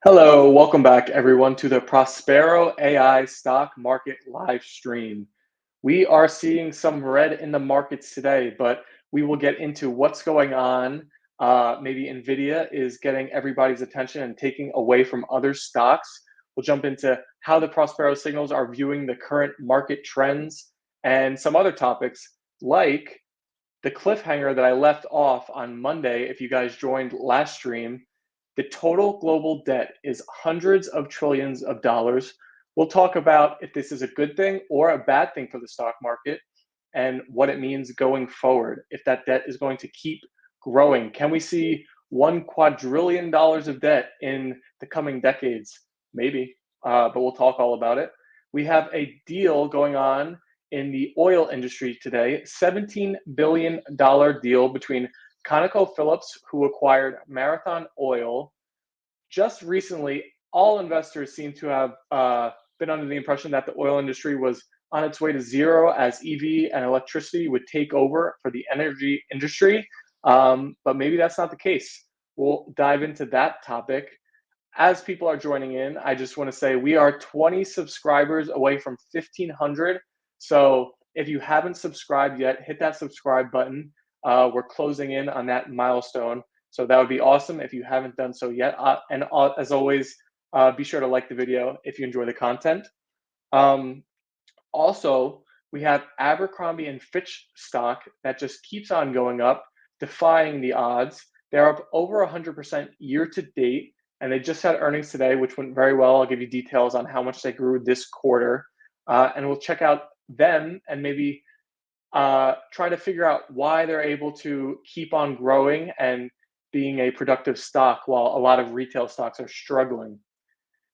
Hello, welcome back everyone to the Prospero.Ai stock market live stream. We are seeing some red in the markets today, but we will get into what's going on. Maybe Nvidia is getting everybody's attention and taking away from other stocks. We'll jump into how the Prospero signals are viewing the current market trends and some other topics like the cliffhanger that I left off on Monday. If you guys joined last stream, the total global debt is hundreds of trillions of dollars. We'll talk about if this is a good thing or a bad thing for the stock market and what it means going forward. If that debt is going to keep growing, can we see $1 quadrillion of debt in the coming decades? Maybe, but we'll talk all about it. We have a deal going on in the oil industry today, $17 billion deal between ConocoPhillips, who acquired Marathon Oil. Just recently, all investors seem to have been under the impression that the oil industry was on its way to zero as EV and electricity would take over for the energy industry. But maybe that's not the case. We'll dive into that topic. As people are joining in, I just want to say we are 20 subscribers away from 1,500. So if you haven't subscribed yet, hit that subscribe button. We're closing in on that milestone. So that would be awesome if you haven't done so yet. And as always, be sure to like the video if you enjoy the content. Um, Also, we have Abercrombie and Fitch stock that just keeps on going up, defying the odds. They're up over 100% year to date, and they just had earnings today, which went very well. I'll give you details on how much they grew this quarter, and we'll check out them and maybe try to figure out why they're able to keep on growing and being a productive stock while a lot of retail stocks are struggling.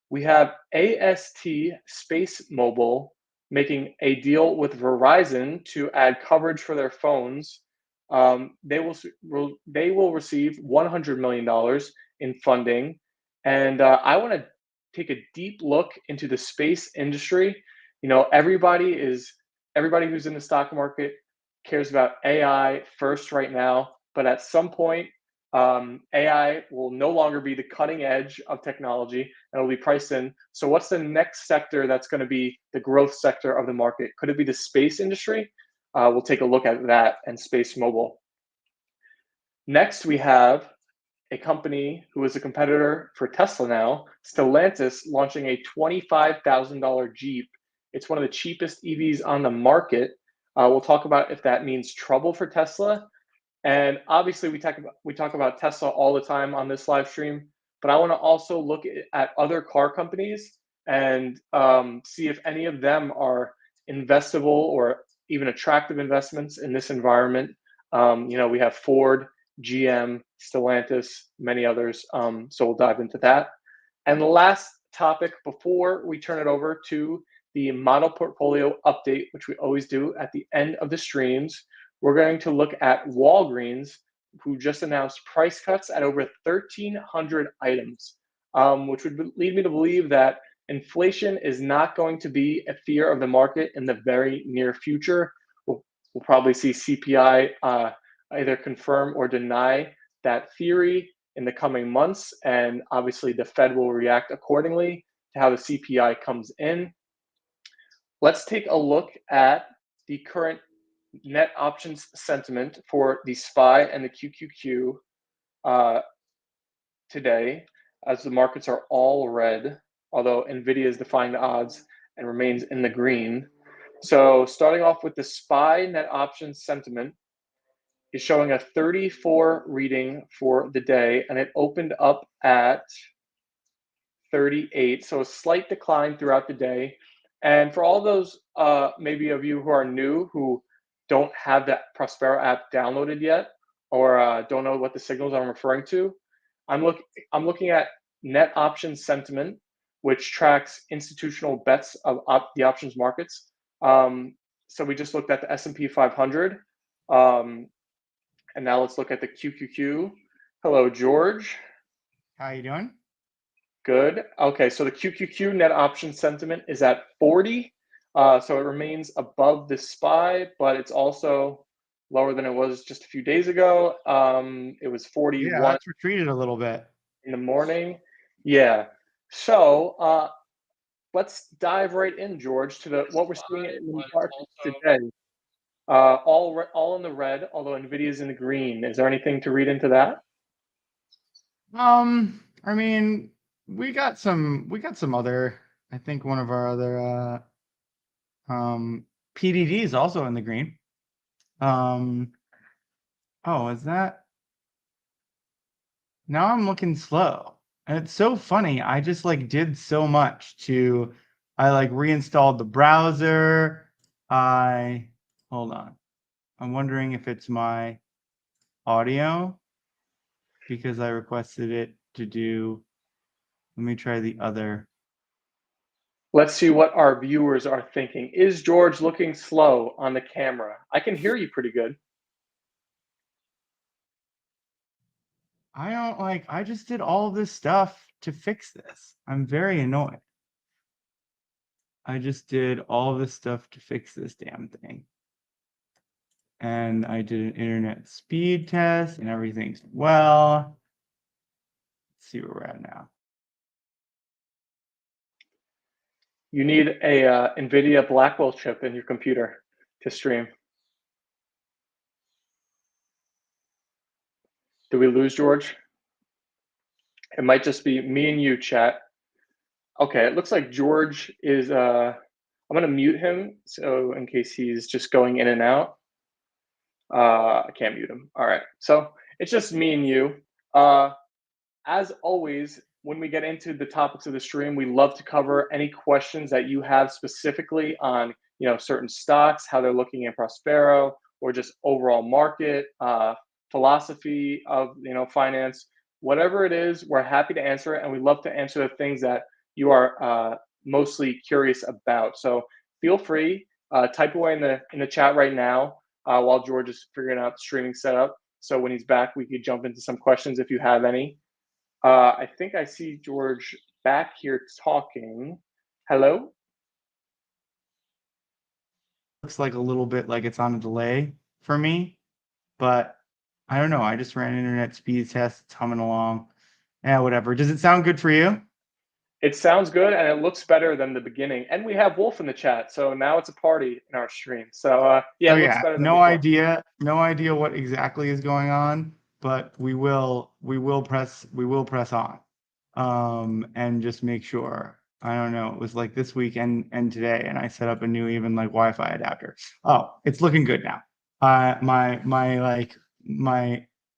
We have AST Space Mobile making a deal with Verizon to add coverage for their phones. They will receive $100 million in funding, and I want to take a deep look into the space industry. You know, everybody who's in the stock market cares about AI first right now, but at some point, AI will no longer be the cutting edge of technology and it'll be priced in. So, what's the next sector that's going to be the growth sector of the market? Could it be the space industry? We'll take a look at that and Space Mobile. Next, we have a company who is a competitor for Tesla now, Stellantis, launching a $25,000 Jeep. It's one of the cheapest EVs on the market. We'll talk about if that means trouble for Tesla. And obviously, we talk about Tesla all the time on this live stream, but I want to also look at other car companies and see if any of them are investable or even attractive investments in this environment. We have Ford, GM, Stellantis, many others. So we'll dive into that. And the last topic before we turn it over to the model portfolio update, which we always do at the end of the streams, we're going to look at Walgreens, who just announced price cuts at over 1,300 items, which would lead me to believe that inflation is not going to be a fear of the market in the very near future. We'll probably see CPI either confirm or deny that theory in the coming months, and obviously the Fed will react accordingly to how the CPI comes in. Let's take a look at the current net options sentiment for the SPY and the QQQ today, as the markets are all red, although Nvidia is defying the odds and remains in the green. So starting off with the SPY net options sentiment is showing a 34 reading for the day, and it opened up at 38, so a slight decline throughout the day. And for all those maybe of you who are new, who don't have that Prospero app downloaded yet, or don't know what the signals I'm referring to, I'm looking at net option sentiment, which tracks institutional bets of the options markets. So we just looked at the S&P 500, and now let's look at the QQQ. Hello, George. How you doing? Good. Okay, so the QQQ net option sentiment is at 40. So it remains above the SPY, but it's also lower than it was just a few days ago. It was 41 Yeah, that's retreated a little bit. in the morning. Yeah. So, let's dive right in, George, to the what we're seeing in the markets today. All in the red, although Nvidia's in the green. Is there anything to read into that? I mean, we got some other, I think one of our other PDD is also in the green. Um, oh, is that now I'm looking slow. And it's so funny. I just like did so much to I like reinstalled the browser. I hold on. I'm wondering if it's my audio because I requested it to do. Let me try the other. Let's see what our viewers are thinking. Is George looking slow on the camera? I can hear you pretty good. I don't like, I just did all this stuff to fix this. I'm very annoyed. I just did all this stuff to fix this damn thing. And I did an internet speed test and everything's well. Let's see where we're at now. You need a NVIDIA Blackwell chip in your computer to stream. Do we lose George? It might just be me and you, chat. Okay, it looks like George is. I'm gonna mute him so in case he's just going in and out. I can't mute him. All right, so it's just me and you. Uh, as always, when we get into the topics of the stream, we love to cover any questions that you have specifically on, certain stocks, how they're looking in Prospero, or just overall market philosophy of finance. Whatever it is, we're happy to answer it, and we love to answer the things that you are mostly curious about. So feel free, type away in the chat right now while George is figuring out the streaming setup. So when he's back, we could jump into some questions if you have any. I think I see George back here talking. Hello? Looks like a little bit like it's on a delay for me, but I don't know. I just ran an internet speed test. It's humming along. Yeah, whatever. Does it sound good for you? It sounds good and it looks better than the beginning. And we have Wolf in the chat, so now it's a party in our stream. So yeah, So it looks yeah, better than no before. idea, no idea what exactly is going on, but we will press on. And just make sure. I don't know. It was like this week and today, and I set up a new even like Wi-Fi adapter. Oh, it's looking good now. My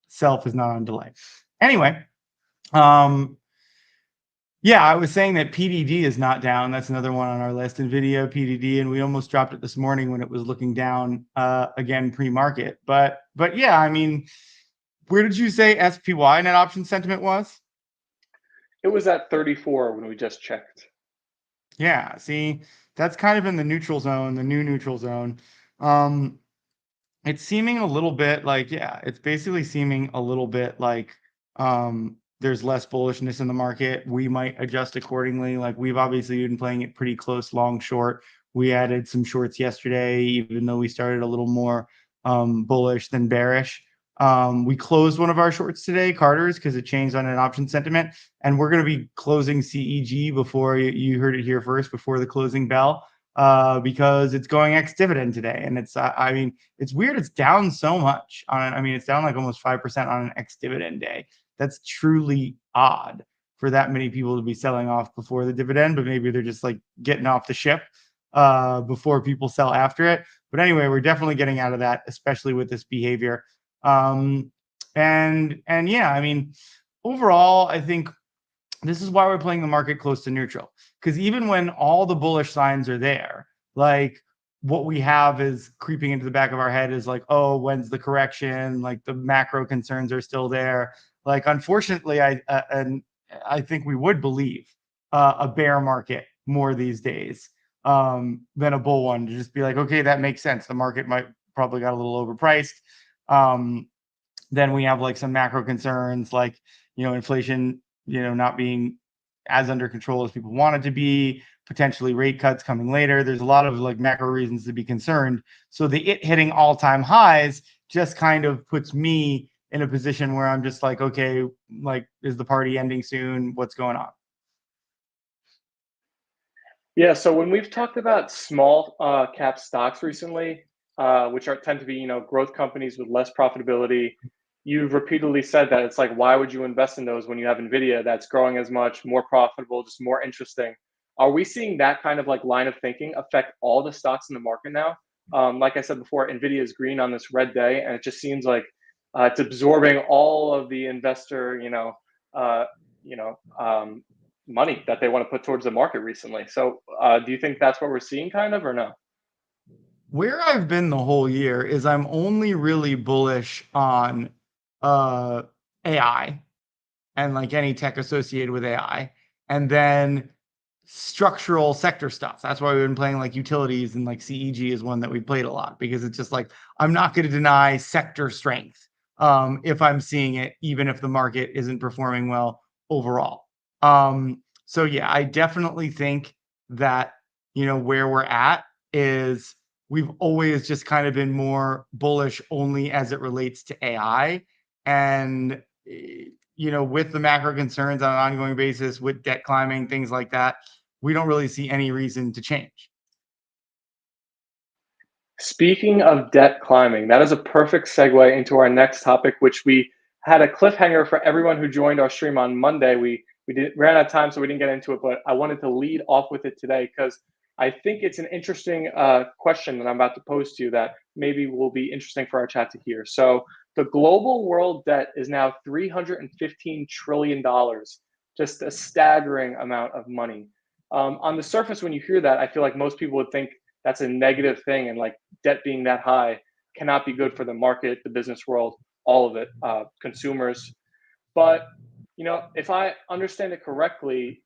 self is not on delay. Anyway, um, yeah, I was saying that PDD is not down. That's another one on our list. NVIDIA, PDD, and we almost dropped it this morning when it was looking down again pre-market. But yeah, I mean, where did you say SPY net option sentiment was? It was at 34 when we just checked. Yeah, see, that's kind of in the neutral zone, the new neutral zone. Um, it's seeming a little bit like, yeah, it's basically seeming a little bit like there's less bullishness in the market. We might adjust accordingly. Like we've obviously been playing it pretty close, long, short. We added some shorts yesterday, even though we started a little more bullish than bearish. We closed one of our shorts today, Carter's, because it changed on an option sentiment. And we're going to be closing CEG before you heard it here first, before the closing bell, because it's going ex dividend today. And it's, I mean, it's weird. It's down so much on. I mean, it's down like almost 5% on an ex-dividend day. That's truly odd for that many people to be selling off before the dividend, but maybe they're just like getting off the ship before people sell after it. But anyway, we're definitely getting out of that, especially with this behavior. Um, and yeah, I mean, overall, I think this is why we're playing the market close to neutral. Because even when all the bullish signs are there, like what we have is creeping into the back of our head is like, oh, when's the correction? Like the macro concerns are still there. Like, unfortunately, I think we would believe a bear market more these days than a bull one, to just be like, okay, that makes sense. The market might probably got a little overpriced. Um, then we have like some macro concerns, like inflation, not being as under control as people want it to be, potentially rate cuts coming later. There's a lot of like macro reasons to be concerned. So the it hitting all-time highs just kind of puts me in a position where I'm just like, okay, like, is the party ending soon? What's going on? Yeah, so when we've talked about small cap stocks recently, which are tend to be, growth companies with less profitability, you've repeatedly said that it's like, why would you invest in those when you have Nvidia that's growing as much, more profitable, just more interesting? Are we seeing that kind of like line of thinking affect all the stocks in the market now? Like I said before, Nvidia is green on this red day, and it just seems like it's absorbing all of the investor, uh, you know, um, money that they want to put towards the market recently. So, do you think that's what we're seeing, kind of, or no? Where I've been the whole year is I'm only really bullish on uh AI and like any tech associated with AI. And then structural sector stuff. That's why we've been playing like utilities, and like CEG is one that we played a lot because it's just like I'm not going to deny sector strength if I'm seeing it, even if the market isn't performing well overall. So yeah, I definitely think that where we're at is we've always just kind of been more bullish only as it relates to AI. And with the macro concerns on an ongoing basis, with debt climbing, things like that, we don't really see any reason to change. Speaking of debt climbing, that is a perfect segue into our next topic, which we had a cliffhanger for everyone who joined our stream on Monday. We ran out of time, so we didn't get into it, but I wanted to lead off with it today because I think it's an interesting question that I'm about to pose to you that maybe will be interesting for our chat to hear. So, the global world debt is now $315 trillion, just a staggering amount of money. On the surface, when you hear that, I feel like most people would think that's a negative thing, and like debt being that high cannot be good for the market, the business world, all of it, consumers. But if I understand it correctly,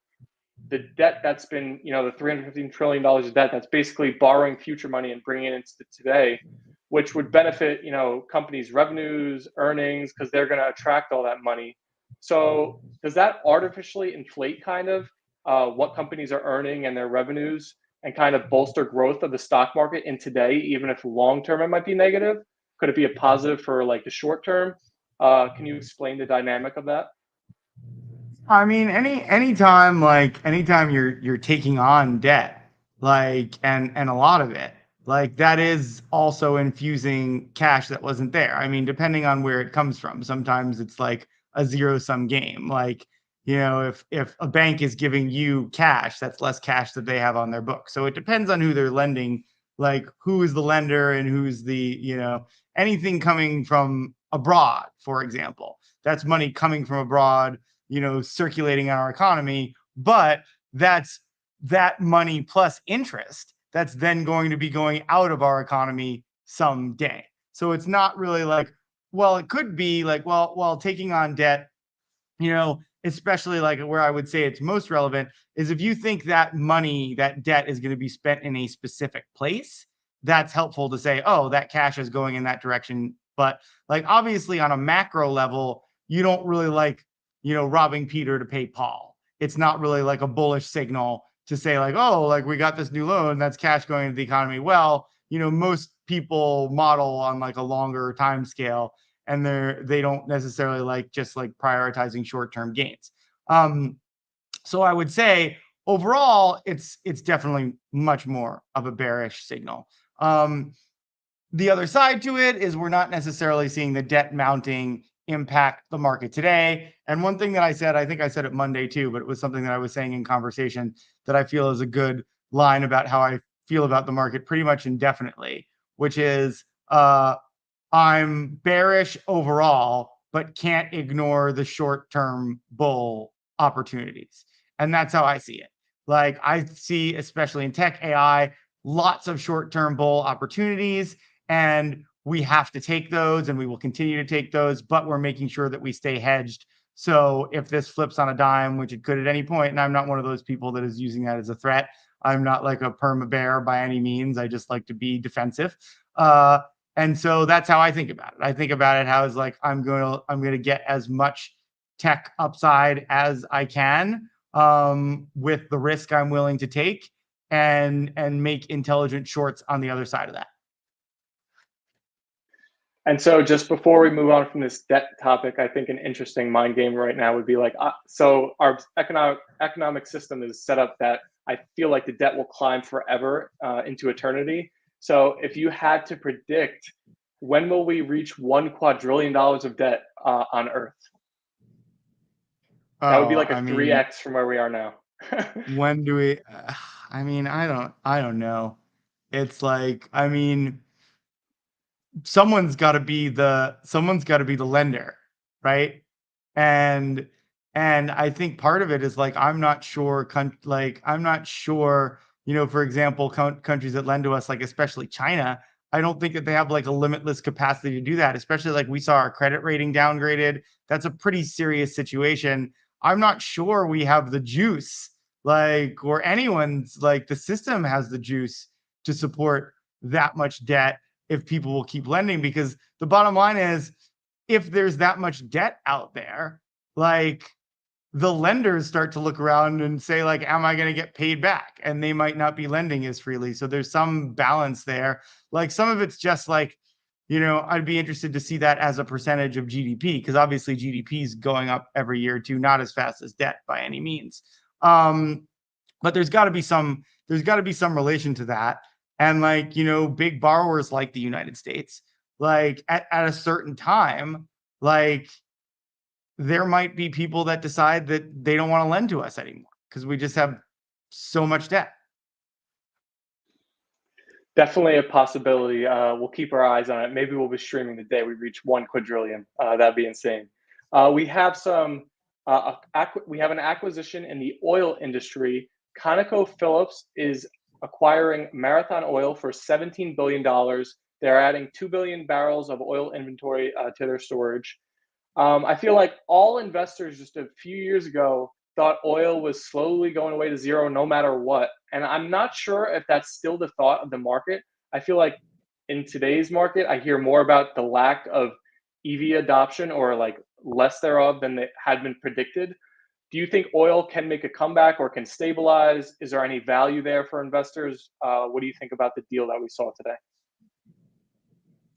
the debt that's been, the $315 trillion of debt, that's basically borrowing future money and bringing it into today, which would benefit, companies' revenues, earnings, because they're going to attract all that money. So does that artificially inflate kind of what companies are earning and their revenues, and kind of bolster growth of the stock market in today, even if long term it might be negative? Could it be a positive for like the short term? Can you explain the dynamic of that? I mean, anytime you're taking on debt, like and a lot of it, like that is also infusing cash that wasn't there. I mean, depending on where it comes from, sometimes it's like a zero sum game. Like, if a bank is giving you cash, that's less cash that they have on their book. So it depends on who they're lending, like who is the lender and who's anything coming from abroad, for example. That's money coming from abroad, circulating in our economy, but that's that money plus interest that's then going to be going out of our economy someday. So it's not really like, well, it could be like, well, taking on debt, especially like where I would say it's most relevant is if you think that money, that debt is going to be spent in a specific place, that's helpful to say, oh, that cash is going in that direction. But like obviously on a macro level, you don't really like, robbing Peter to pay Paul. It's not really like a bullish signal to say like, oh, like we got this new loan, that's cash going into the economy. Well, most people model on like a longer time scale, and they don't necessarily like just like prioritizing short-term gains. So I would say overall it's definitely much more of a bearish signal. The other side to it is we're not necessarily seeing the debt mounting impact the market today. And one thing that I think I said it Monday too, but it was something that I was saying in conversation that I feel is a good line about how I feel about the market pretty much indefinitely, which is I'm bearish overall, but can't ignore the short term bull opportunities. And that's how I see it. Like I see, especially in tech AI, lots of short term bull opportunities, and we have to take those and we will continue to take those, but we're making sure that we stay hedged. So if this flips on a dime, which it could at any point, and I'm not one of those people that is using that as a threat, I'm not like a perma bear by any means. I just like to be defensive. Uh, and so that's how I think about it. I think about it how it's like I'm going to get as much tech upside as I can, with the risk I'm willing to take, and make intelligent shorts on the other side of that. And so, just before we move on from this debt topic, I think an interesting mind game right now would be like, so our economic system is set up that I feel like the debt will climb forever into eternity. So if you had to predict, when will we reach $1 quadrillion of debt on Earth? That would be Oh, like a I mean, 3x from where we are now. when do we I mean, I don't know. It's like, I mean, someone's got to be the lender, right? And I think part of it is like I'm not sure, for example, countries that lend to us, like especially China, I don't think that they have like a limitless capacity to do that, especially like we saw our credit rating downgraded. That's a pretty serious situation. I'm not sure we have the juice, like, or anyone's, like, the system has the juice to support that much debt if people will keep lending, because the bottom line is, if there's that much debt out there, like, the lenders start to look around and say, like, am I going to get paid back? And they might not be lending as freely. So there's some balance there. Like, some of it's just like, I'd be interested to see that as a percentage of GDP, because obviously GDP is going up every year too, not as fast as debt by any means. um but there's got to be some relation to that. And, like, big borrowers like the United States, like, at a certain time, like, there might be people that decide that they don't want to lend to us anymore because we just have so much debt. Definitely a possibility. We'll keep our eyes on it. Maybe we'll be streaming the day we reach 1 quadrillion. That'd be insane. We have some. We have an acquisition in the oil industry. ConocoPhillips is acquiring Marathon Oil for $17 billion. They're adding 2 billion barrels of oil inventory to their storage. I feel like all investors just a few years ago thought oil was slowly going away to zero no matter what. And I'm not sure if that's still the thought of the market. I feel like in today's market, I hear more about the lack of EV adoption, or like less thereof than it had been predicted. Do you think oil can make a comeback or can stabilize? Is there any value there for investors? What do you think about the deal that we saw today?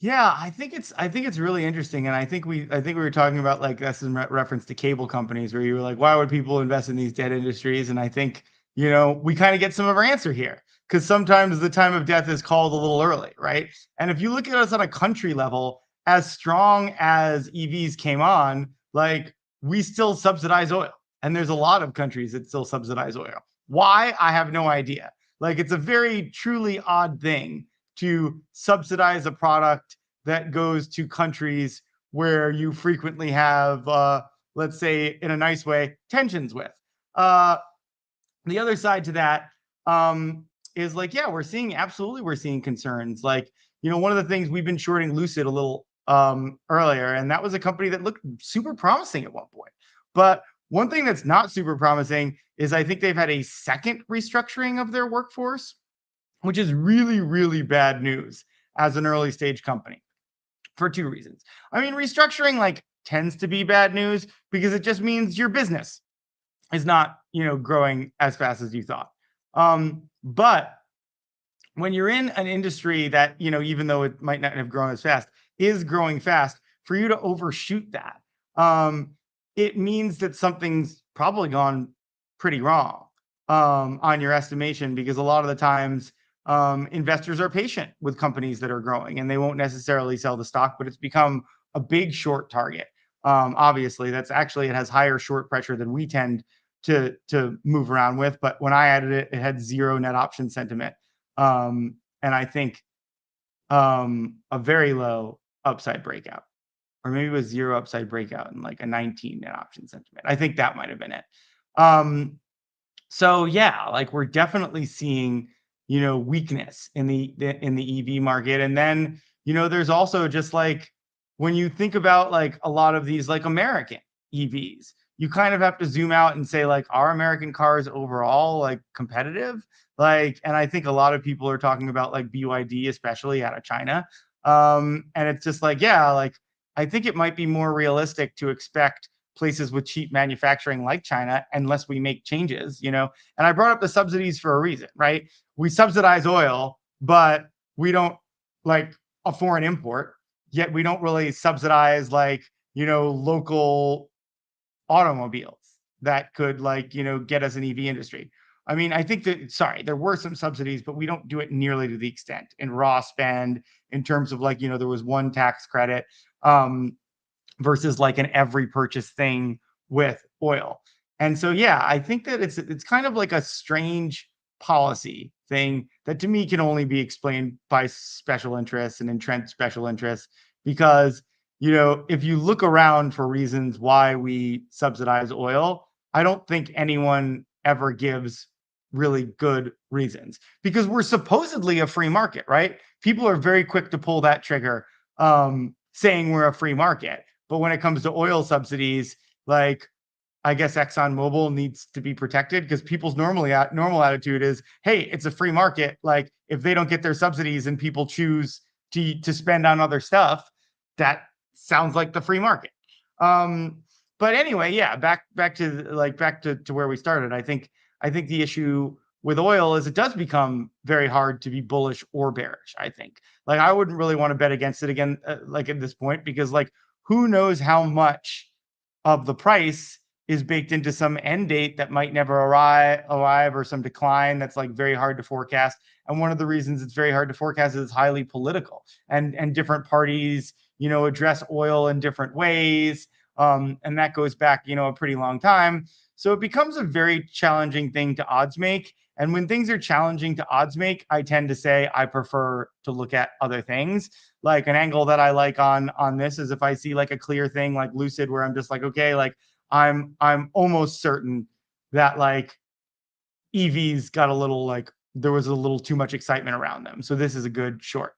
Yeah, I think it's really interesting, and I think we were talking about, like, this in reference to cable companies, where you were like, why would people invest in these dead industries? And I think, we kind of get some of our answer here, because sometimes the time of death is called a little early, right? And if you look at us on a country level, as strong as EVs came on, like, we still subsidize oil, and there's a lot of countries that still subsidize oil. Why? I have no idea. Like, it's a very truly odd thing to subsidize a product that goes to countries where you frequently have, let's say, in a nice way, tensions with. Uh, the other side to that, is like, yeah, we're seeing concerns. Like, one of the things, we've been shorting Lucid a little earlier, and that was a company that looked super promising at one point. But one thing that's not super promising is, I think they've had a second restructuring of their workforce, which is really, really bad news as an early stage company, for two reasons. I mean, restructuring, like, tends to be bad news because it just means your business is not, growing as fast as you thought. But when you're in an industry that, even though it might not have grown as fast, is growing fast, for you to overshoot that, um, it means that something's probably gone pretty wrong, on your estimation, because a lot of the times, investors are patient with companies that are growing, and they won't necessarily sell the stock, but it's become a big short target. Obviously, it has higher short pressure than we tend to move around with. But when I added it, it had zero net option sentiment, and I think, a very low upside breakout, or maybe it was zero upside breakout and like a 19 net option sentiment. I think that might have been it. Um, so yeah, like, we're definitely seeing, weakness in the EV market. And then, there's also just, like, when you think about, like, a lot of these, like, American EVs, you kind of have to zoom out and say, like, are American cars overall, like, competitive? Like, and I think a lot of people are talking about, like, BYD, especially out of China. And it's just like, yeah, like, I think it might be more realistic to expect places with cheap manufacturing like China, unless we make changes, And I brought up the subsidies for a reason, right? We subsidize oil, but we don't, like, a foreign import, yet we don't really subsidize, like, local automobiles that could, like, get us an EV industry. I mean, I think that, sorry, there were some subsidies, but we don't do it nearly to the extent in raw spend in terms of like, there was one tax credit. Um, versus like an every purchase thing with oil. And so yeah, I think that it's kind of like a strange policy thing that to me can only be explained by special interests and entrenched special interests because if you look around for reasons why we subsidize oil, I don't think anyone ever gives really good reasons because we're supposedly a free market, right? People are very quick to pull that trigger saying we're a free market. But when it comes to oil subsidies, like I guess ExxonMobil needs to be protected because people's normal attitude is, hey, it's a free market. Like if they don't get their subsidies and people choose to spend on other stuff, that sounds like the free market. Um, but anyway, yeah, back to where we started. I think the issue with oil is it does become very hard to be bullish or bearish. I think like I wouldn't really want to bet against it again, like at this point, because like who knows how much of the price is baked into some end date that might never arrive or some decline that's like very hard to forecast. And one of the reasons it's very hard to forecast is it's highly political and different parties, address oil in different ways. And that goes back, a pretty long time. So it becomes a very challenging thing to odds make. And when things are challenging to odds make, I tend to say I prefer to look at other things. Like an angle that I like on this is if I see like a clear thing like Lucid where I'm just like, okay, like I'm almost certain that like EVs got a little like there was a little too much excitement around them. So this is a good short.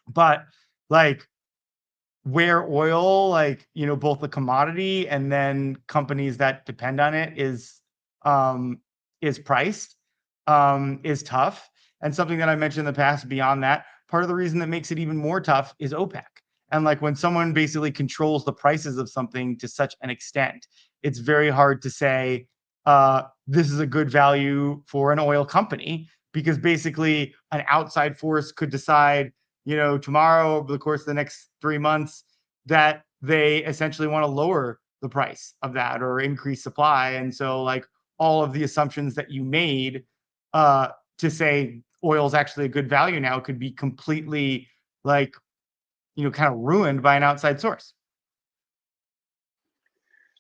But like where oil, like, both the commodity and then companies that depend on it um is priced, is tough. And something that I mentioned in the past beyond that, part of the reason that makes it even more tough is OPEC. And like when someone basically controls the prices of something to such an extent, it's very hard to say this is a good value for an oil company because basically an outside force could decide tomorrow over the course of the next 3 months that they essentially want to lower the price of that or increase supply. And so like all of the assumptions that you made uh, to say oil is actually a good value now could be completely like, kind of ruined by an outside source.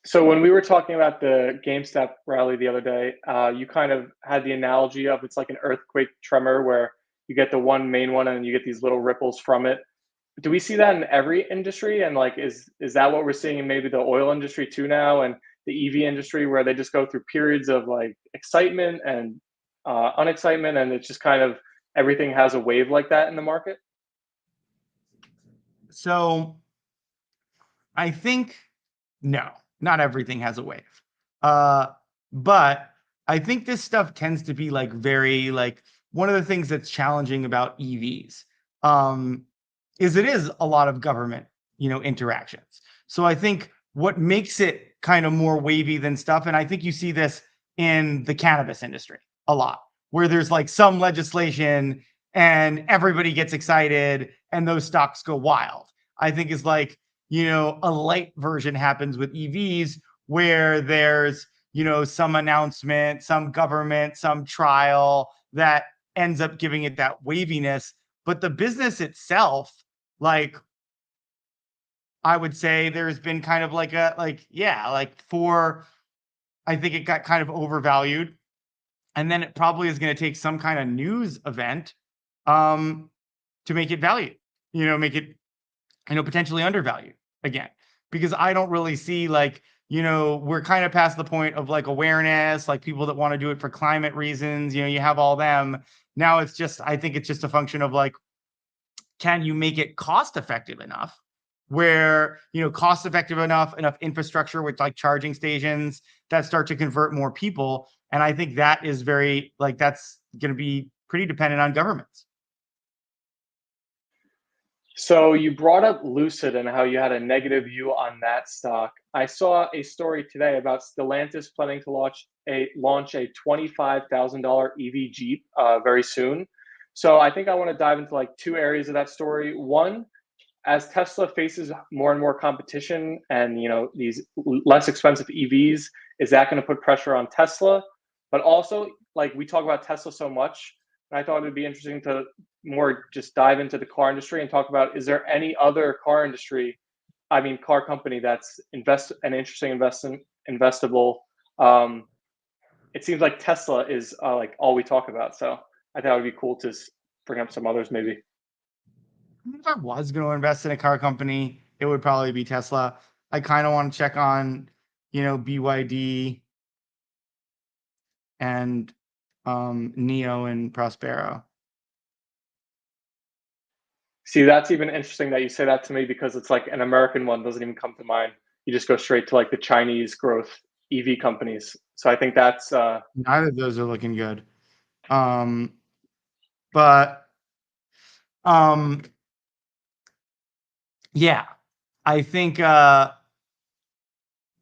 So when we were talking about the GameStop rally the other day, you kind of had the analogy of it's like an earthquake tremor where you get the one main one and you get these little ripples from it. Do we see that in every industry? And like, is that what we're seeing in maybe the oil industry too now, and the EV industry, where they just go through periods of like excitement and unexcitement, and it's just kind of everything has a wave like that in the market? So I think no, not everything has a wave. Uh, but I think this stuff tends to be like very like one of the things that's challenging about EVs um, is it is a lot of government, interactions. So I think what makes it kind of more wavy than stuff, and I think you see this in the cannabis industry a lot, where there's like some legislation and everybody gets excited and those stocks go wild. I think is like a light version happens with EVs where there's, some announcement, some government, some trial that ends up giving it that waviness. But the business itself, like, I would say there's been kind of like I think it got kind of overvalued. And then it probably is going to take some kind of news event um, to make it valued, make it potentially undervalued again. Because I don't really see like, we're kind of past the point of like awareness, like people that want to do it for climate reasons, you have all them. Now it's just, I think it's just a function of like, can you make it cost effective enough where, cost effective enough infrastructure with like charging stations that start to convert more people. And I think that is very like, that's going to be pretty dependent on governments. So you brought up Lucid and how you had a negative view on that stock. I saw a story today about Stellantis planning to launch a $25,000 EV Jeep very soon. So I think I want to dive into like two areas of that story. One, as Tesla faces more and more competition and these less expensive EVs, is that going to put pressure on Tesla? But also, like we talk about Tesla so much, and I thought it would be interesting to more just dive into the car industry and talk about, is there any other car industry, I mean car company, that's an interesting investable. Um, it seems like Tesla is like all we talk about. So I thought it would be cool to bring up some others maybe. If I was going to invest in a car company, it would probably be Tesla. I kind of want to check on, BYD and Neo and Prospero. See, that's even interesting that you say that to me because it's like an American one doesn't even come to mind. You just go straight to like the Chinese growth EV companies. So I think that's Neither of those are looking good. Um, but um, yeah, I think uh,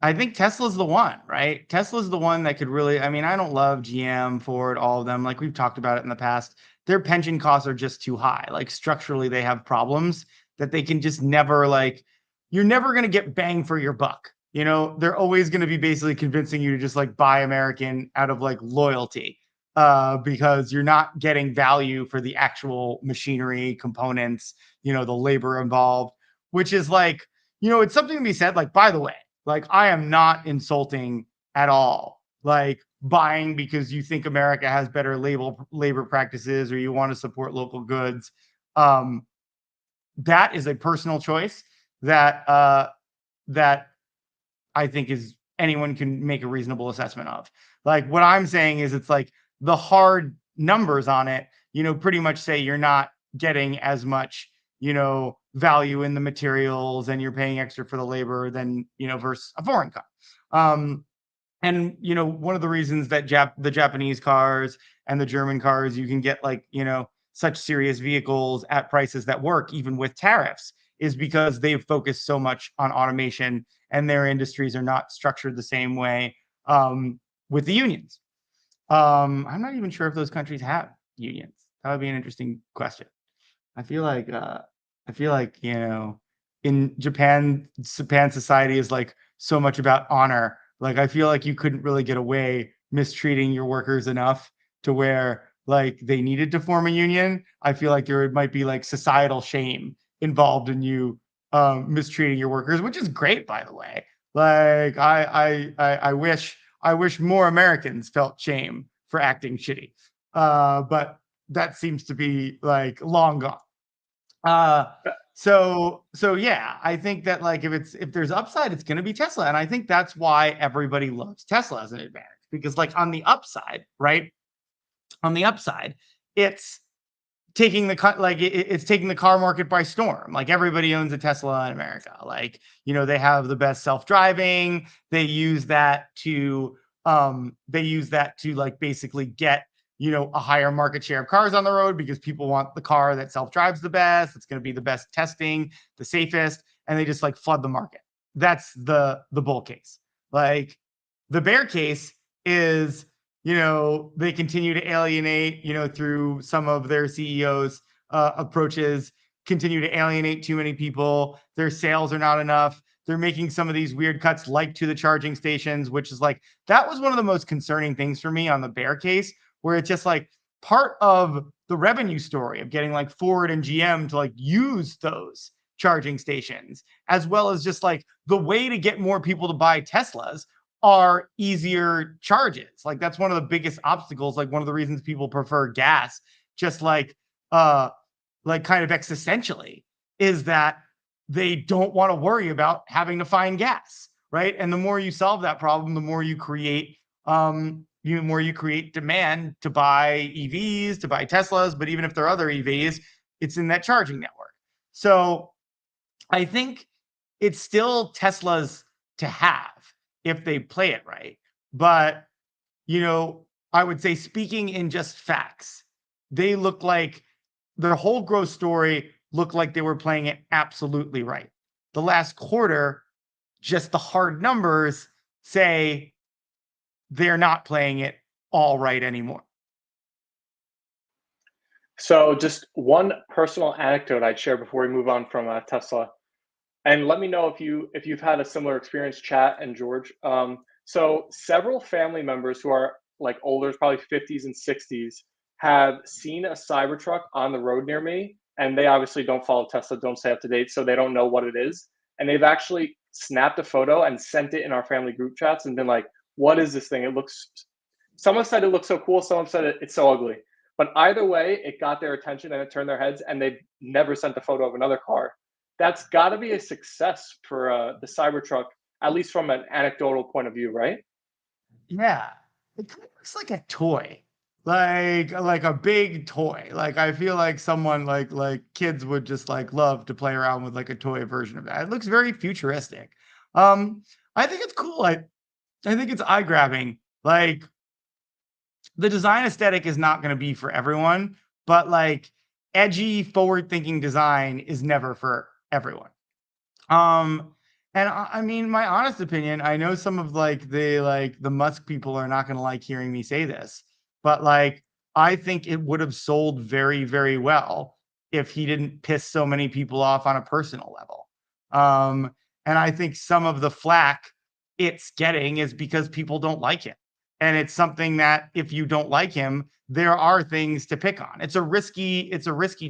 I think Tesla's the one, right? Tesla's the one that could really, I mean, I don't love GM, Ford, all of them. Like we've talked about it in the past. Their pension costs are just too high. Like structurally, they have problems that they can just never like, you're never going to get bang for your buck. They're always going to be basically convincing you to just like buy American out of like loyalty, because you're not getting value for the actual machinery, components, the labor involved, which is like, it's something to be said. Like, by the way, like, I am not insulting at all. Like, buying because you think America has better labor practices or you want to support local goods. Um, that is a personal choice that I think is anyone can make a reasonable assessment of. Like what I'm saying is it's like the hard numbers on it, pretty much say you're not getting as much, value in the materials and you're paying extra for the labor than, versus a foreign car. Um, and one of the reasons that the Japanese cars and the German cars you can get like such serious vehicles at prices that work even with tariffs is because they've focused so much on automation and their industries are not structured the same way, with the unions. I'm not even sure if those countries have unions. That would be an interesting question. I feel like in Japan society is like so much about honor. Like I feel like you couldn't really get away mistreating your workers enough to where like they needed to form a union. I feel like there might be like societal shame involved in you mistreating your workers, which is great, by the way. Like I wish more Americans felt shame for acting shitty. But that seems to be like long gone. Uh, so yeah, I think that like if there's upside, it's going to be Tesla, and I think that's why everybody loves Tesla as an advantage because like on the upside, right? On the upside, it's it's taking the car market by storm. Like everybody owns a Tesla in America. Like they have the best self-driving. They use that to like basically get a higher market share of cars on the road because people want the car that self-drives the best. It's going to be the best testing, the safest, and they just like flood the market. That's the bull case. Like the bear case is they continue to alienate, through some of their CEOs' approaches, continue to alienate too many people. Their sales are not enough. They're making some of these weird cuts, like to the charging stations, which is like, that was one of the most concerning things for me on the bear case, where it's just like part of the revenue story of getting like Ford and GM to like use those charging stations, as well as just like the way to get more people to buy Teslas are easier charges. Like that's one of the biggest obstacles. Like one of the reasons people prefer gas, just uh like kind of existentially, is that they don't want to worry about having to find gas, right? And the more you solve that problem, the more you create demand to buy EVs, to buy Teslas, but even if there are other EVs, it's in that charging network. So I think it's still Tesla's to have if they play it right. But, I would say, speaking in just facts, they look like their whole growth story looked like they were playing it absolutely right. The last quarter, just the hard numbers say they're not playing it all right anymore. So just one personal anecdote I'd share before we move on from Tesla, and let me know if you've had a similar experience, Chat and George. So several family members who are like older, probably 50s and 60s, have seen a Cybertruck on the road near me, and they obviously don't follow Tesla, don't stay up to date, so they don't know what it is. And they've actually snapped a photo and sent it in our family group chats and been like, "What is this thing? It looks." Someone said it looks so cool. Someone said it's so ugly. But either way, it got their attention and it turned their heads, and they've never sent a photo of another car. That's got to be a success for the Cybertruck, at least from an anecdotal point of view, right? Yeah. It kind of looks like a toy. Like a big toy. Like I feel like someone like kids would just like love to play around with like a toy version of that. It looks very futuristic. Um I think it's cool. I think it's eye grabbing. Like the design aesthetic is not going to be for everyone, but like edgy, forward thinking design is never for everyone. Um, and I mean, my honest opinion, I know some of like the Musk people are not going to like hearing me say this, but like I think it would have sold very, very well if he didn't piss so many people off on a personal level. And I think some of the flack it's getting is because people don't like him. And it's something that if you don't like him, there are things to pick on. It's a risky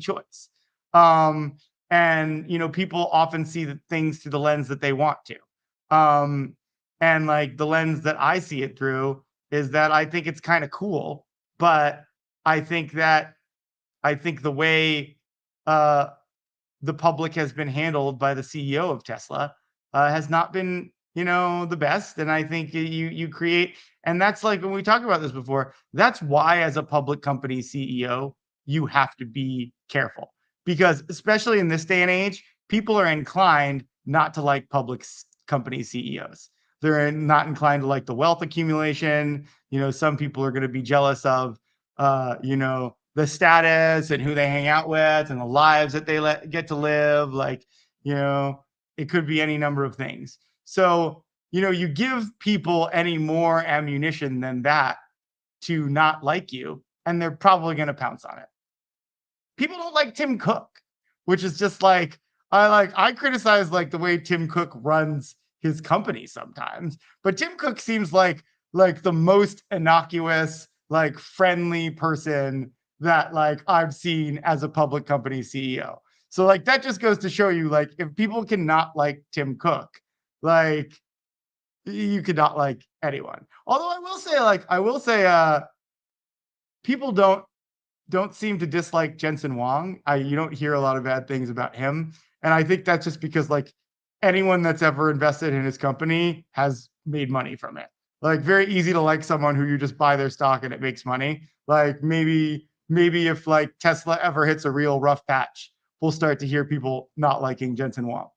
choice. Um, and people often see the things through the lens that they want to. um and like the lens that I see it through is that I think it's kind of cool, but i think that I think the way uh the public has been handled by the CEO of Tesla has not been, the best. And I think you create, and that's like when we talked about this before. That's why, as a public company CEO, you have to be careful because, especially in this day and age, people are inclined not to like public company CEOs. They're not inclined to like the wealth accumulation. Some people are going to be jealous of the status and who they hang out with and the lives that they get to live. Like, you know, it could be any number of things. So, you give people any more ammunition than that to not like you, and they're probably going to pounce on it. People don't like Tim Cook, which is just like I criticize like the way Tim Cook runs his company sometimes, but Tim Cook seems like the most innocuous, like friendly person that like I've seen as a public company CEO. So like that just goes to show you like if people cannot like Tim Cook, like you could not like anyone. Although I will say people don't seem to dislike Jensen Huang. You don't hear a lot of bad things about him, and I think that's just because like anyone that's ever invested in his company has made money from it. Like very easy to like someone who you just buy their stock and it makes money. Like maybe if like Tesla ever hits a real rough patch, we'll start to hear people not liking Jensen Huang.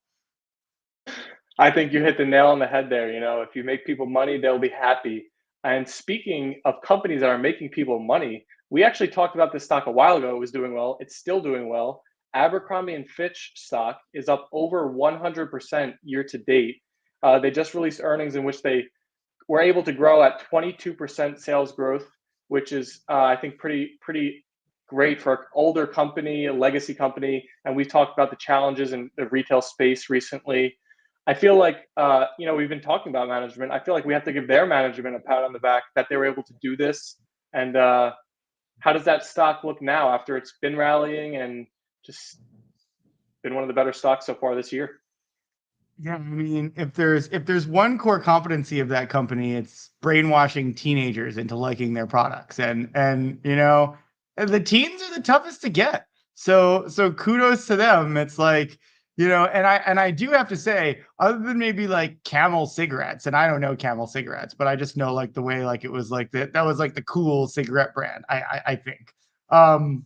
I think you hit the nail on the head there. If you make people money, they'll be happy. And speaking of companies that are making people money, we actually talked about this stock a while ago. It was doing well. It's still doing well. Abercrombie and Fitch stock is up over 100% year to date. They just released earnings in which they were able to grow at 22% sales growth, which is, I think, pretty great for an older company, a legacy company. And we've talked about the challenges in the retail space recently. I feel like, we've been talking about management. I feel like we have to give their management a pat on the back that they were able to do this. And how does that stock look now after it's been rallying and just been one of the better stocks so far this year? Yeah, I mean, if there's one core competency of that company, it's brainwashing teenagers into liking their products. And the teens are the toughest to get. So kudos to them. It's like, and I do have to say, other than maybe like Camel cigarettes, and I don't know Camel cigarettes, but I just know like the way like it was like that was like the cool cigarette brand, I think. Um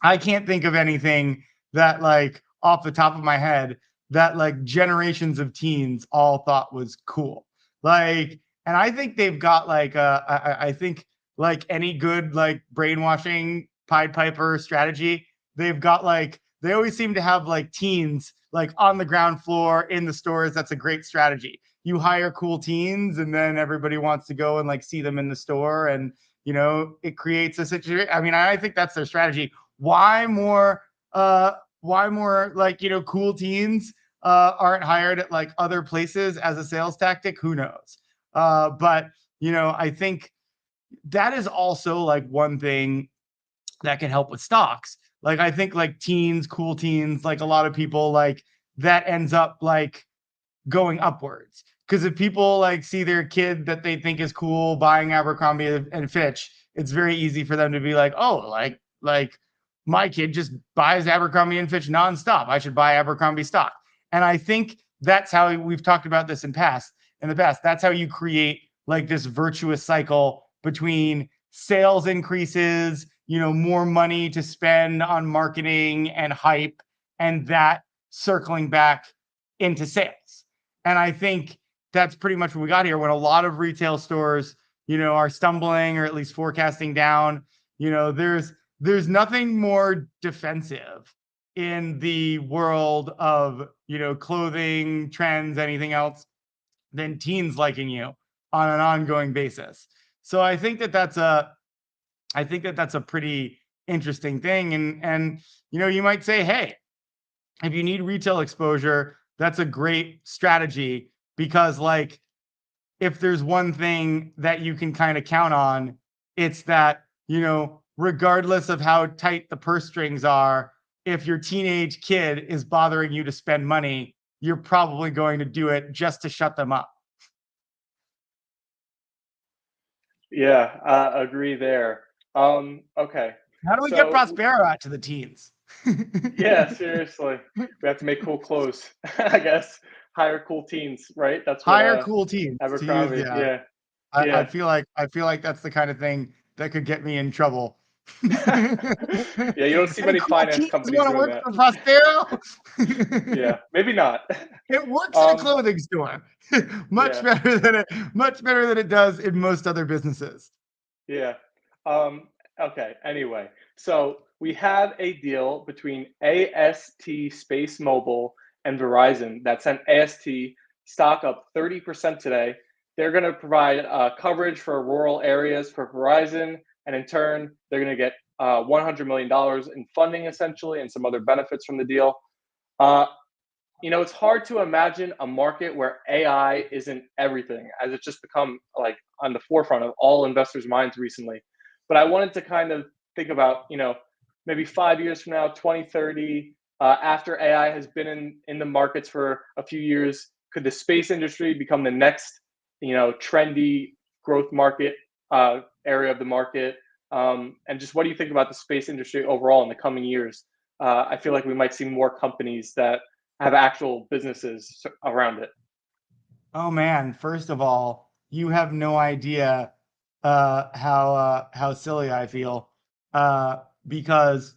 I can't think of anything that like off the top of my head that like generations of teens all thought was cool. Like, and I think they've got like I think like any good like brainwashing Pied Piper strategy, they've got like they always seem to have like teens like on the ground floor in the stores. That's a great strategy. You hire cool teens and then everybody wants to go and like see them in the store, and it creates a situation. I mean, I think that's their strategy. why more uh why more like cool teens aren't hired at like other places as a sales tactic, who knows? But I think that is also like one thing that can help with stocks. Like I think like teens, cool teens, like a lot of people like that ends up like going upwards. Because if people like see their kid that they think is cool buying Abercrombie and Fitch, it's very easy for them to be like, oh, like my kid just buys Abercrombie and Fitch nonstop. I should buy Abercrombie stock. And I think that's how we've talked about this in the past. That's how you create like this virtuous cycle between sales increases, more money to spend on marketing and hype, and that circling back into sales. And I think that's pretty much what we got here. When a lot of retail stores, are stumbling or at least forecasting down, there's nothing more defensive in the world of, clothing, trends, anything else than teens liking you on an ongoing basis. So I think that that's a pretty interesting thing. And you might say, hey, if you need retail exposure, that's a great strategy because like if there's one thing that you can kind of count on, it's that, regardless of how tight the purse strings are, if your teenage kid is bothering you to spend money, you're probably going to do it just to shut them up. Yeah, agree there. Okay. How do we get So Prospero out to the teens? yeah, seriously, we have to make cool clothes, I guess. Hire cool teens, right? That's what Hire cool teens to use. Abercrombie. Yeah, Yeah, I yeah. feel like that's the kind of thing that could get me in trouble. Yeah, you don't see Hey, many cool finance teens companies want to doing work that. for Prospero? Yeah, maybe not. It works in a Um, clothing store yeah, much better than it does in most other businesses. yeah. Um, okay, anyway, so we have a deal between AST Space Mobile and Verizon that sent AST stock up 30% today. They're going to provide coverage for rural areas for Verizon, and in turn, they're going to get $100 million in funding essentially and some other benefits from the deal. Uh, it's hard to imagine a market where AI isn't everything, as it's just become like on the forefront of all investors' minds recently. But I wanted to kind of think about, maybe 5 years from now, 2030, after AI has been in the markets for a few years, could the space industry become the next, trendy growth market area of the market? And just what do you think about the space industry overall in the coming years? I feel like we might see more companies that have actual businesses around it. Oh man, first of all, you have no idea how silly I feel because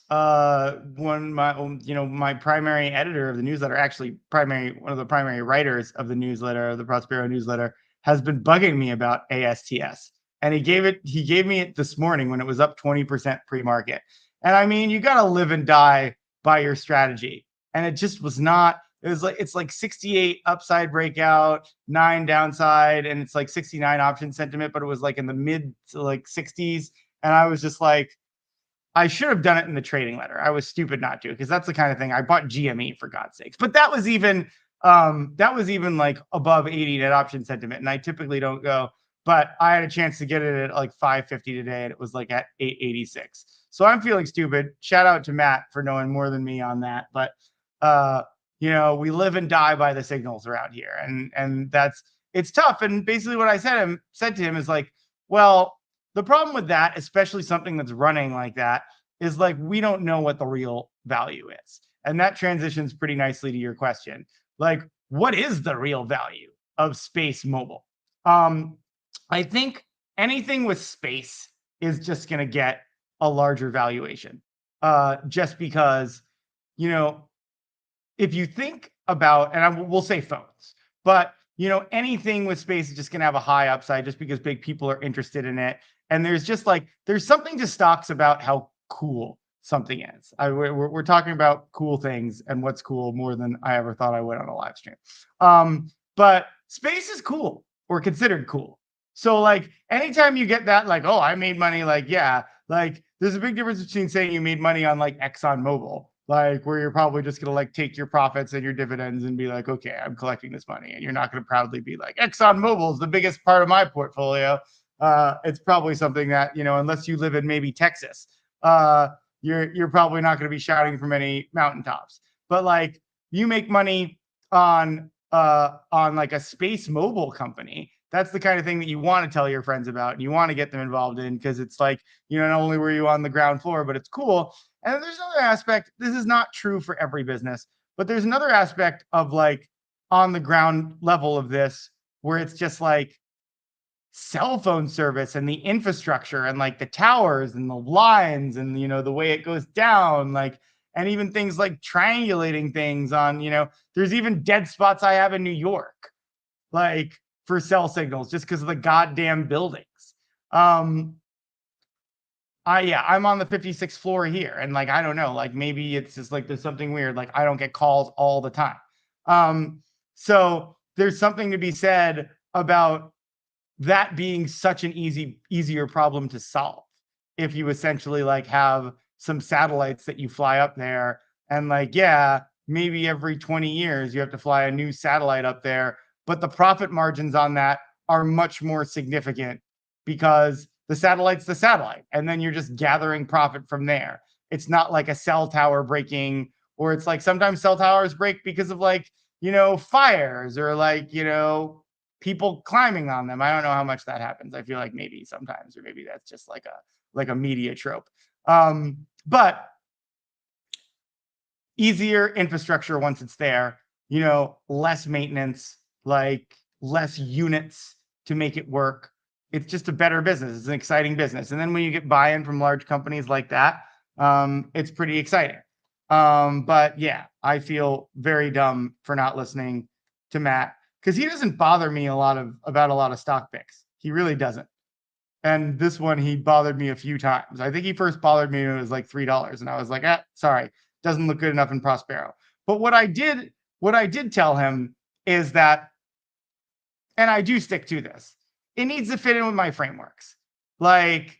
when my primary editor of the newsletter, actually primary one of the primary writers of the newsletter, the Prospero newsletter, has been bugging me about ASTS. And he gave me it this morning when it was up 20% pre-market. And I mean, you got to live and die by your strategy. And it just was not. It's like 68 upside breakout, 9 downside, and it's like 69 option sentiment, but it was like in the mid to like 60s. And I was just like, I should have done it in the trading letter. I was stupid not to, because that's the kind of thing I bought GME for God's sakes. But that was even like above 80 net option sentiment. And I typically don't go, but I had a chance to get it at like 550 today, and it was like at 886. So I'm feeling stupid. Shout out to Matt for knowing more than me on that. But we live and die by the signals around here. And that's it's tough. And basically what I said to him is like, well, the problem with that, especially something that's running like that, is like we don't know what the real value is. And that transitions pretty nicely to your question. Like, what is the real value of space mobile? I think anything with space is just going to get a larger valuation. Just because, you know, if you think about, and we'll say phones, but anything with space is just going to have a high upside just because big people are interested in it. And there's something to stocks about how cool something is. We're talking about cool things and what's cool more than I ever thought I would on a live stream. But space is cool or considered cool. So like anytime you get that, like, oh, I made money, like, yeah, like there's a big difference between saying you made money on like Exxon Mobil, like where you're probably just gonna like take your profits and your dividends and be like, okay, I'm collecting this money, and you're not gonna proudly be like Exxon Mobil is the biggest part of my portfolio. It's probably something that, unless you live in maybe Texas, uh, you're probably not going to be shouting from any mountaintops. But like, you make money on like a space mobile company. That's the kind of thing that you want to tell your friends about and you want to get them involved in, because it's like, not only were you on the ground floor, but it's cool. And then there's another aspect. This is not true for every business, but there's another aspect of like on the ground level of this where it's just like cell phone service and the infrastructure and like the towers and the lines and the way it goes down, like, and even things like triangulating things on, there's even dead spots I have in New York, like, for cell signals just because of the goddamn buildings. um I'm on the 56th floor here, and like, I don't know, like, maybe it's just like there's something weird, like I don't get calls all the time. So there's something to be said about that being such an easier problem to solve if you essentially like have some satellites that you fly up there, and like, yeah, maybe every 20 years you have to fly a new satellite up there, but the profit margins on that are much more significant because the satellite, and then you're just gathering profit from there. It's not like a cell tower breaking, or it's like sometimes cell towers break because of like, fires, or like, people climbing on them. I don't know how much that happens. I feel like maybe sometimes, or maybe that's just like a media trope. But easier infrastructure once it's there, less maintenance, like less units to make it work. It's just a better business. It's an exciting business. And then when you get buy-in from large companies like that, it's pretty exciting. But yeah, I feel very dumb for not listening to Matt, because he doesn't bother me about a lot of stock picks. He really doesn't. And this one, he bothered me a few times. I think he first bothered me when it was like $3, and I was like, sorry, doesn't look good enough in Prospero. But what I did tell him is that, and I do stick to this, it needs to fit in with my frameworks. Like,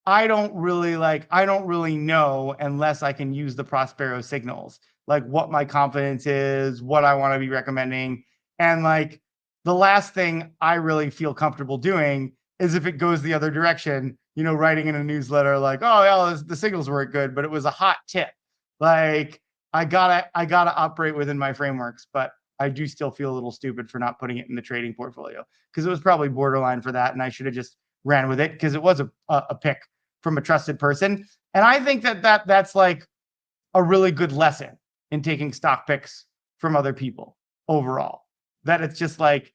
I don't really know unless I can use the Prospero signals, like what my confidence is, what I want to be recommending. And like, the last thing I really feel comfortable doing is if it goes the other direction, writing in a newsletter like, oh yeah, the signals weren't good, but it was a hot tip. Like, I gotta operate within my frameworks, but I do still feel a little stupid for not putting it in the trading portfolio, because it was probably borderline for that, and I should have just ran with it because it was a pick from a trusted person. And I think that's like a really good lesson in taking stock picks from other people overall. That it's just like,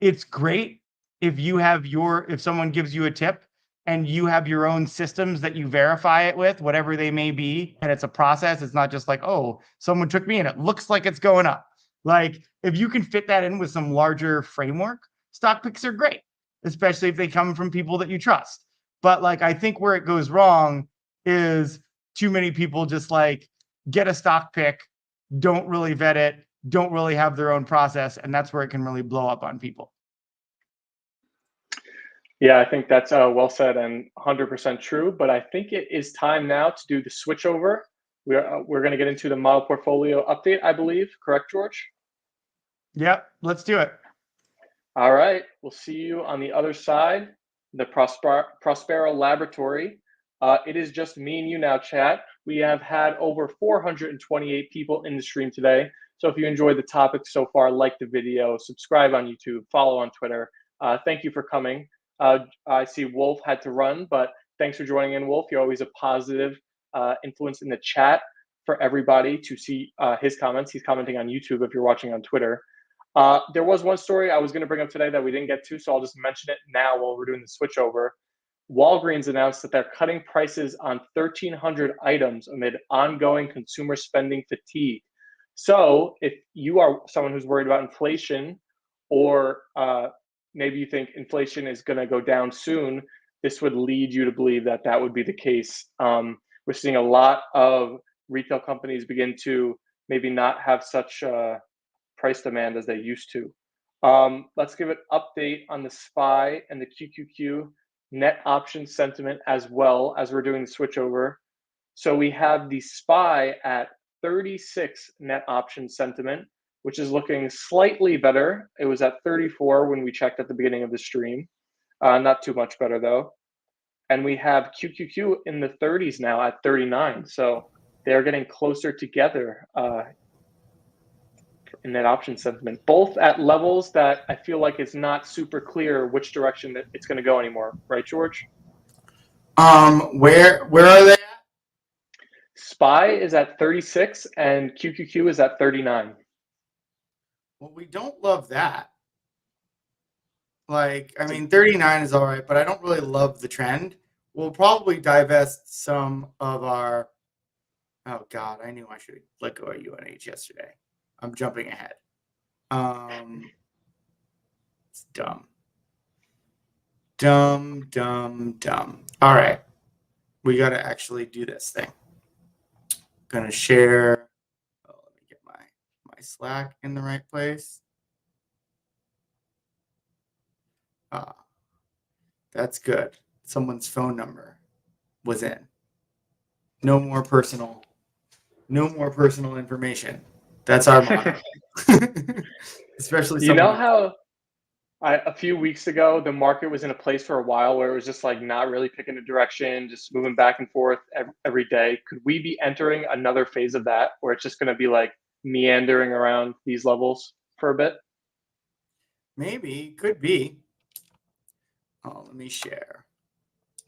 it's great if someone gives you a tip and you have your own systems that you verify it with, whatever they may be, and it's a process. It's not just like, oh, someone took me and it looks like it's going up. Like, if you can fit that in with some larger framework, stock picks are great, especially if they come from people that you trust. But like, I think where it goes wrong is too many people just like get a stock pick, don't really vet it, don't really have their own process, and that's where it can really blow up on people. Yeah, I think that's well said and 100% true. But I think it is time now to do the switch over. We're going to get into the model portfolio update, I believe. Correct, George? Yep, let's do it. All right. We'll see you on the other side, the Prospero Laboratory. It is just me and you now, chat. We have had over 428 people in the stream today. So if you enjoyed the topic so far, like the video, subscribe on YouTube, follow on Twitter. Thank you for coming. I see Wolf had to run, but thanks for joining in, Wolf. You're always a positive influence in the chat for everybody to see his comments. He's commenting on YouTube if you're watching on Twitter. There was one story I was going to bring up today that we didn't get to, so I'll just mention it now while we're doing the switchover. Walgreens announced that they're cutting prices on 1,300 items amid ongoing consumer spending fatigue. So, if you are someone who's worried about inflation, or maybe you think inflation is going to go down soon, this would lead you to believe that that would be the case. We're seeing a lot of retail companies begin to maybe not have such price demand as they used to. Let's give an update on the SPY and the QQQ net option sentiment as well as we're doing the switchover. So we have the SPY at 36 net option sentiment, which is looking slightly better. It was at 34 when we checked at the beginning of the stream. Not too much better though. And we have QQQ in the 30s now at 39. So they're getting closer together in that option sentiment, both at levels that I feel like it's not super clear which direction that it's going to go anymore. Right, George? Where are they at? SPY is at 36 and QQQ is at 39. Well, we don't love that. Like, I mean, 39 is all right, but I don't really love the trend. We'll probably divest some of our. Oh God, I knew I should let go of UNH yesterday. I'm jumping ahead. It's dumb. Dumb. All right, we got to actually do this thing. Gonna share. Oh, let me get my Slack in the right place. Ah, that's good. Someone's phone number was in. No more personal information. That's our motto. Especially You know someone. how a few weeks ago the market was in a place for a while where it was just like not really picking a direction, just moving back and forth every day. Could we be entering another phase of that where it's just going to be like meandering around these levels for a bit? Maybe, could be. Oh, let me share.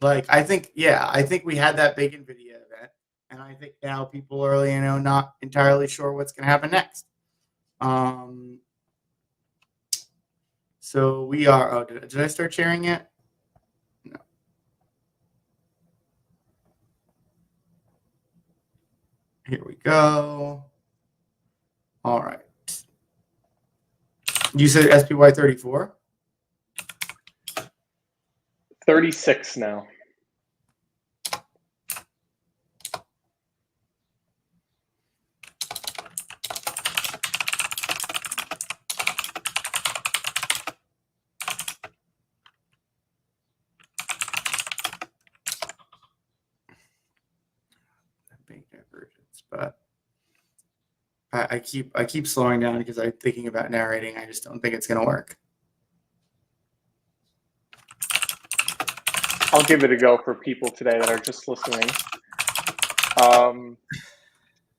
Like, I think we had that big NVIDIA event, and I think now people are, not entirely sure what's going to happen next. So we are. Oh, did I start sharing yet? No. Here we go. All right. You said SPY 34? 36 now. Big divergence, but I keep slowing down because I'm thinking about narrating. I just don't think it's going to work. I'll give it a go for people today that are just listening.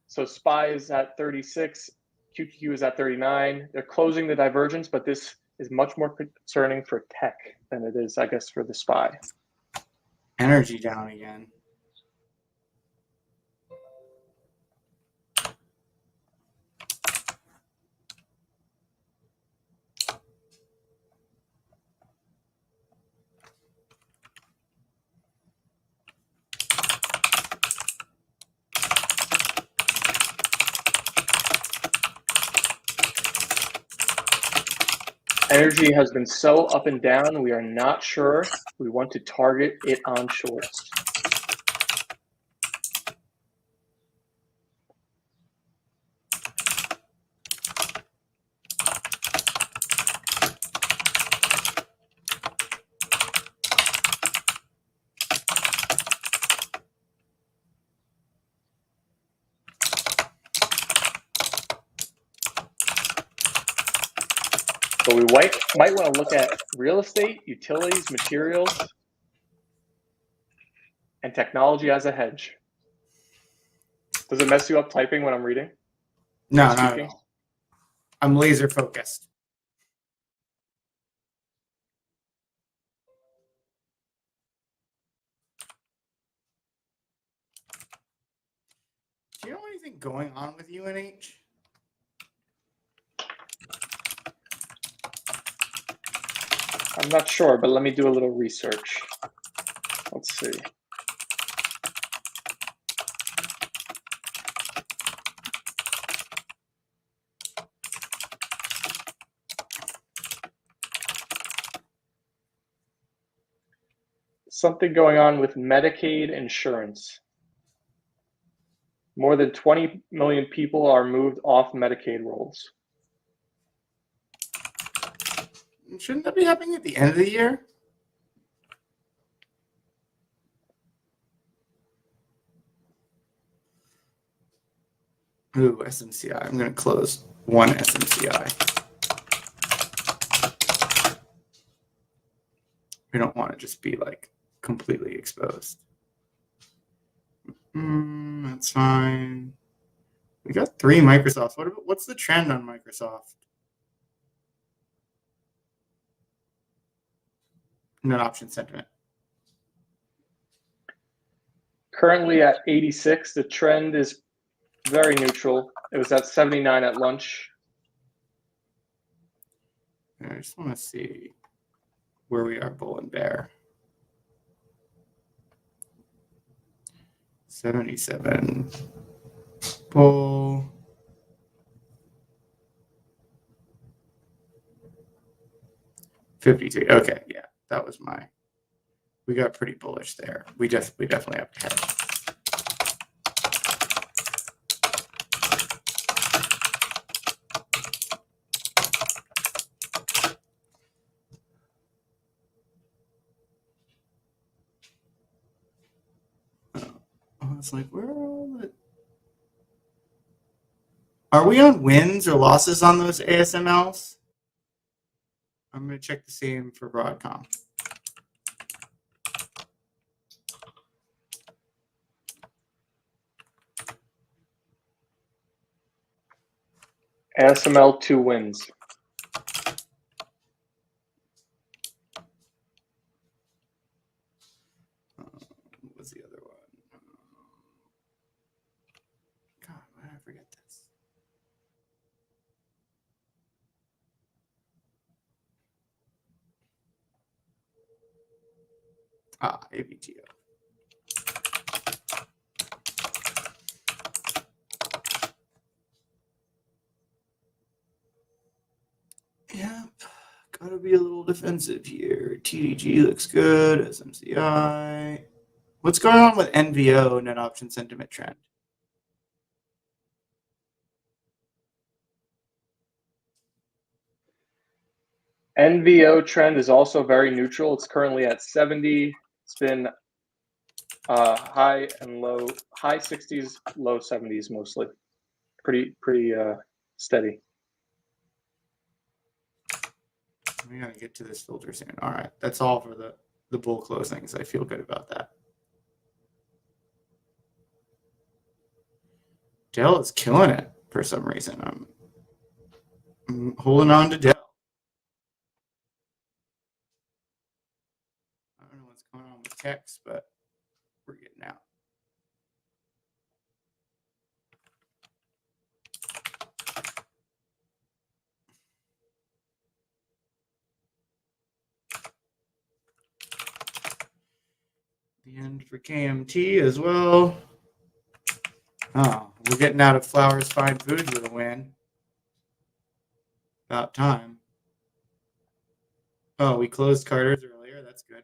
So SPY is at 36, QQQ is at 39. They're closing the divergence, but this is much more concerning for tech than it is, I guess, for the SPY. Energy down again. Energy has been so up and down, we are not sure we want to target it on shorts. But we might want to look at real estate, utilities, materials, and technology as a hedge. Does it mess you up typing when I'm reading? No, or not speaking? at all. I'm laser focused. Do you know anything going on with UNH? I'm not sure, but let me do a little research. Let's see. Something going on with Medicaid insurance. More than 20 million people are moved off Medicaid rolls. Shouldn't that be happening at the end of the year? Ooh, SMCI. I'm going to close one SMCI. We don't want to just be like completely exposed. That's fine. We got 3 Microsofts. What's the trend on Microsoft? Net option sentiment. Currently at 86. The trend is very neutral. It was at 79 at lunch. I just want to see where we are bull and bear. 77 bull. 53. Okay, yeah, that was my. We got pretty bullish there. We definitely have to hedge. I was like, where are all the? Are we on wins or losses on those ASMLs? I'm going to check the same for Broadcom. ASML 2 wins. What was the other one? God, why did I forget this? ABTO. Yep, gotta be a little defensive here. TDG looks good. SMCI. What's going on with NVO, net option sentiment trend? NVO trend is also very neutral. It's currently at 70. It's been high and low, high 60s, low 70s mostly. Pretty steady. We gotta get to this filter soon. All right, that's all for the bull closings. I feel good about that. Dell is killing it for some reason. I'm holding on to Dell. I don't know what's going on with text, but we're getting out. The end for KMT as well. Oh, we're getting out of Flowers Fine Foods with a win. About time. Oh, we closed Carter's earlier. That's good.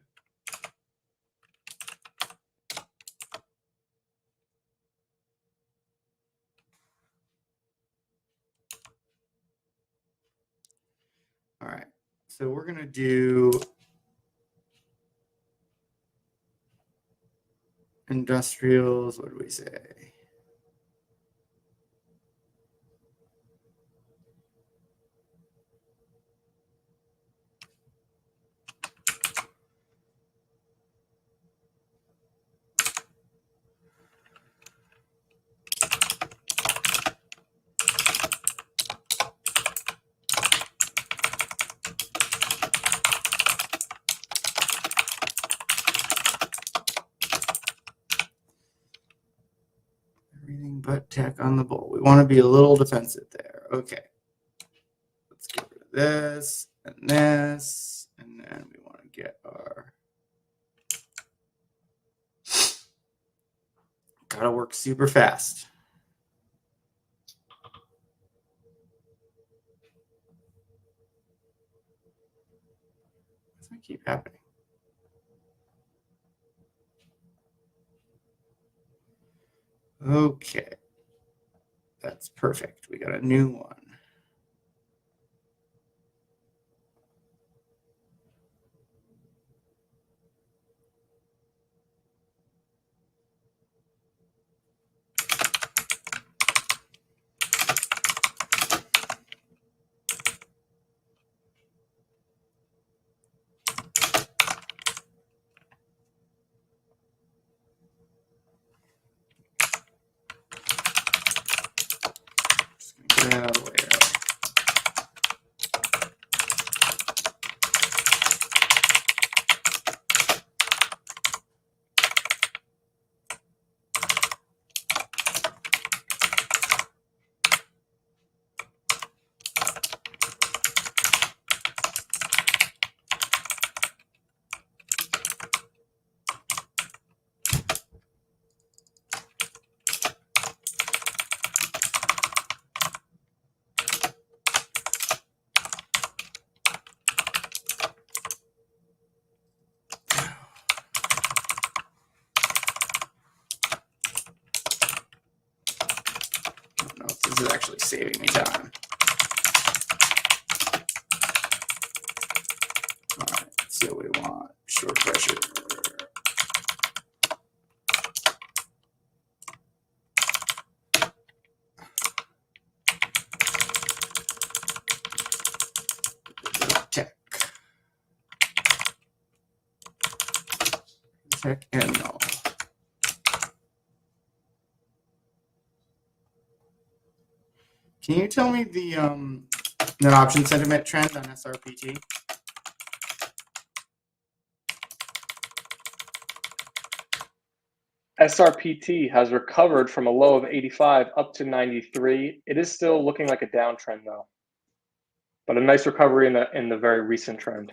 All right. So we're going to do industrials. What do we say? Everything but tech on the bull. We want to be a little defensive there. Okay. Let's get rid of this, and then we want to get our. Gotta work super fast. Why does that keep happening? Okay. That's perfect. We got a new one. Get out of the way early. I don't know if this is actually saving me time. All right, let's see what we want. Short pressure. Tech. Tech and null. Can you tell me the net option sentiment trend on SRPT? SRPT has recovered from a low of 85 up to 93. It is still looking like a downtrend though, but a nice recovery in the very recent trend.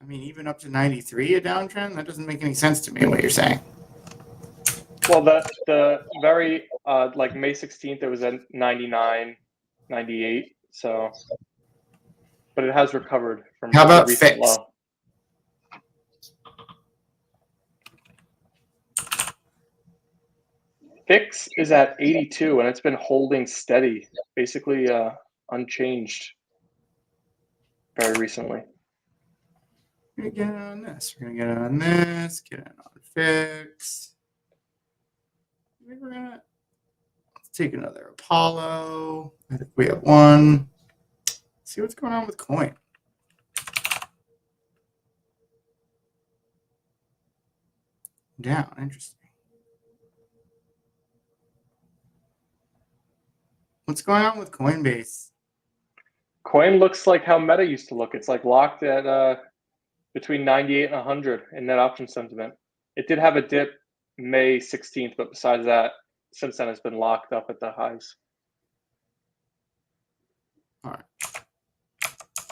I mean, even up to 93, a downtrend? That doesn't make any sense to me, what you're saying. Well, the very like May 16th, it was at 99, 98. So, but it has recovered from How the about recent fix? low. Fix is at 82, and it's been holding steady, basically unchanged very recently. We're gonna get it on this. We're gonna get it on this. Get it on fix. Maybe we're gonna let's take another Apollo. I think we have one. See what's going on with coin. Down. Interesting. What's going on with Coinbase? Coin looks like how Meta used to look. It's like locked at between 98 and 100 in net option sentiment. It did have a dip May 16th, but besides that, since then it's been locked up at the highs. All right.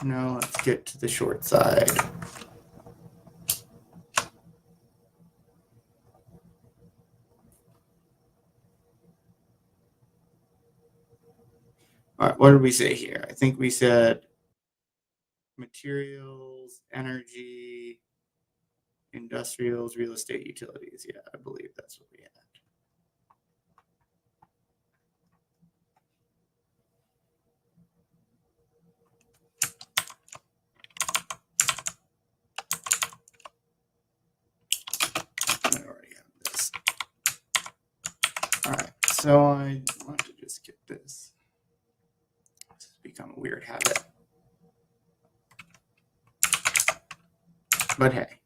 Now let's get to the short side. All right, what did we say here? I think we said materials, energy, industrials, real estate, utilities. Yeah, I believe that's what we had. I already have this. All right, so I want to just get this. This has become a weird habit. But hey.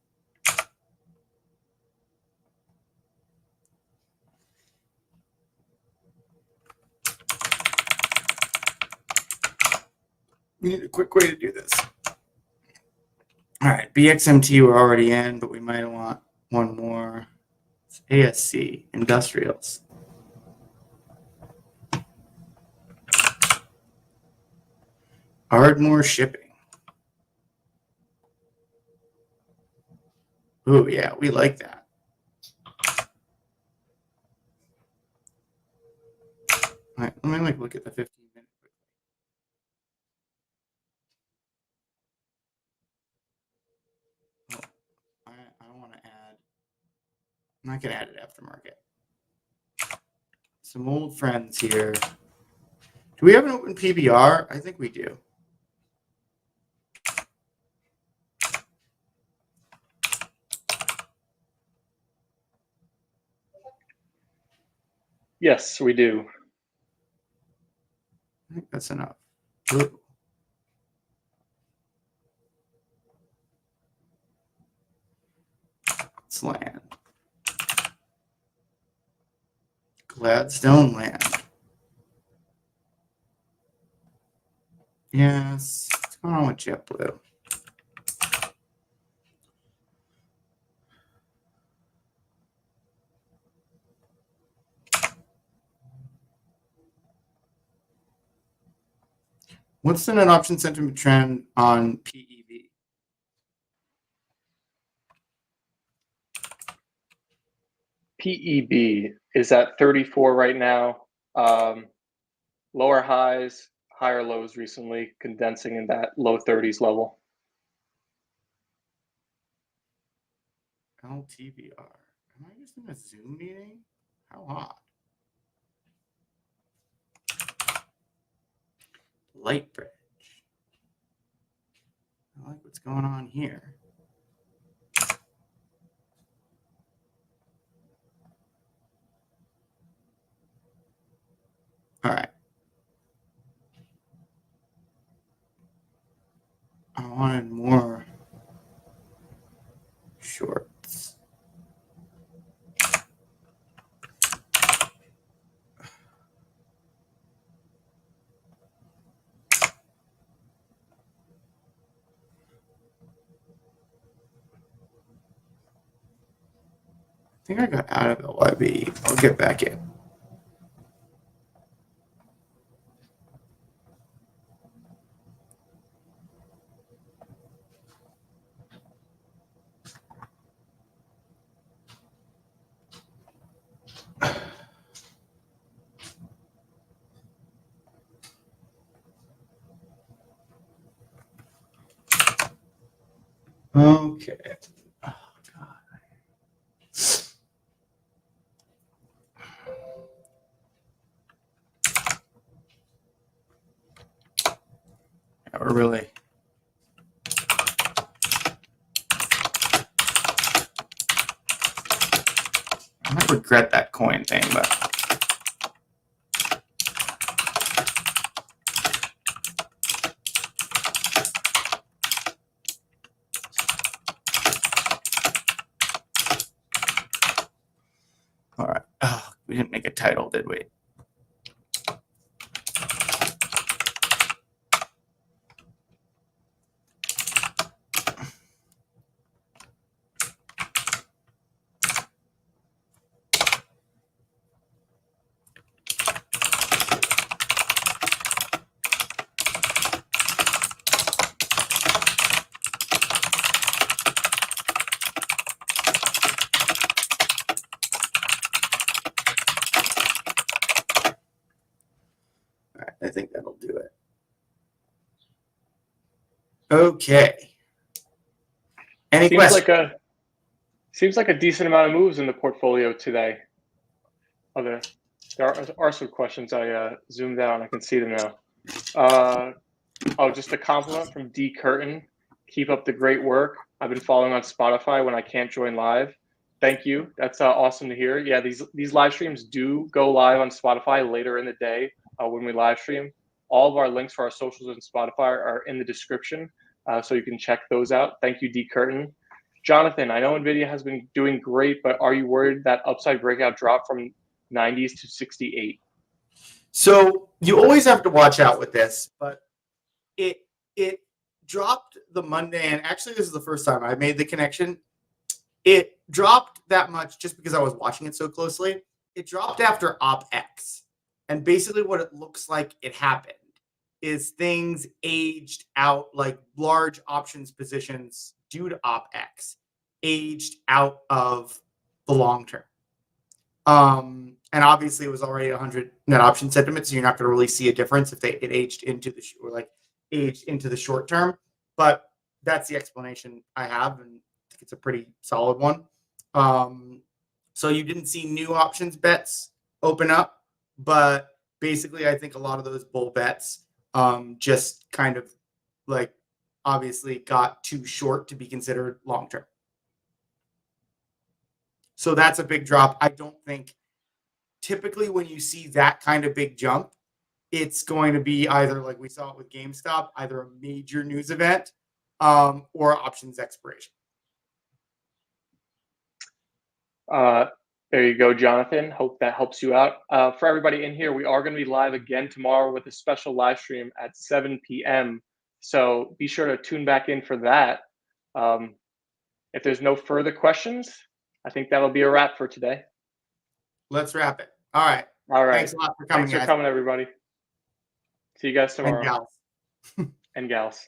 We need a quick way to do this. All right, BXMT we're already in, but we might want one more. It's ASC, industrials. Ardmore shipping. Ooh, yeah, we like that. All right, let me look at the 15-minute. Oh, I don't want to add. I'm not going to add it aftermarket. Some old friends here. Do we have an open PBR? I think we do. Yes, we do. I think that's enough. Ooh. Let's land. Gladstone Land. Yes. What's going on with JetBlue? What's the net option sentiment trend on PEV? PEB is at 34 right now. Lower highs, higher lows recently, condensing in that low 30s level. LTVR. Am I just in a Zoom meeting? How odd. Lightbridge. I like what's going on here. All right. I wanted more shorts. I think I got out of LYB. I'll get back in. Okay. Oh, God. Yeah, we're really. I might regret that coin thing, but. All right. Oh, we didn't make a title, did we? All right, I think that'll do it. Okay. Any questions? Seems like a decent amount of moves in the portfolio today. There are some questions. I zoomed out. I can see them now. Just a compliment from D. Curtin. Keep up the great work. I've been following on Spotify when I can't join live. Thank you. That's awesome to hear. Yeah, these live streams do go live on Spotify later in the day when we live stream. All of our links for our socials and Spotify are in the description, so you can check those out. Thank you, D. Curtin. Jonathan, I know NVIDIA has been doing great, but are you worried that upside breakout drop from 90s to 68? So you always have to watch out with this, but it dropped the Monday, and actually this is the first time I made the connection. It dropped that much just because I was watching it so closely. It dropped after OpX, and basically what it looks like it happened is things aged out, like large options positions due to OpX aged out of the long term. And obviously it was already 100 net option sentiment, so you're not going to really see a difference if it aged into the short term. But that's the explanation I have, and I think it's a pretty solid one. So you didn't see new options bets open up, but basically I think a lot of those bull bets just kind of like obviously got too short to be considered long term. So that's a big drop. I don't think typically when you see that kind of big jump, it's going to be either like we saw it with GameStop, either a major news event or options expiration. There you go, Jonathan. Hope that helps you out. For everybody in here, we are going to be live again tomorrow with a special live stream at 7 p.m. So be sure to tune back in for that. If there's no further questions, I think that'll be a wrap for today. Let's wrap it. All right. All right. Thanks a lot for coming, Thanks for guys. coming, everybody. See you guys tomorrow. And gals. And gals.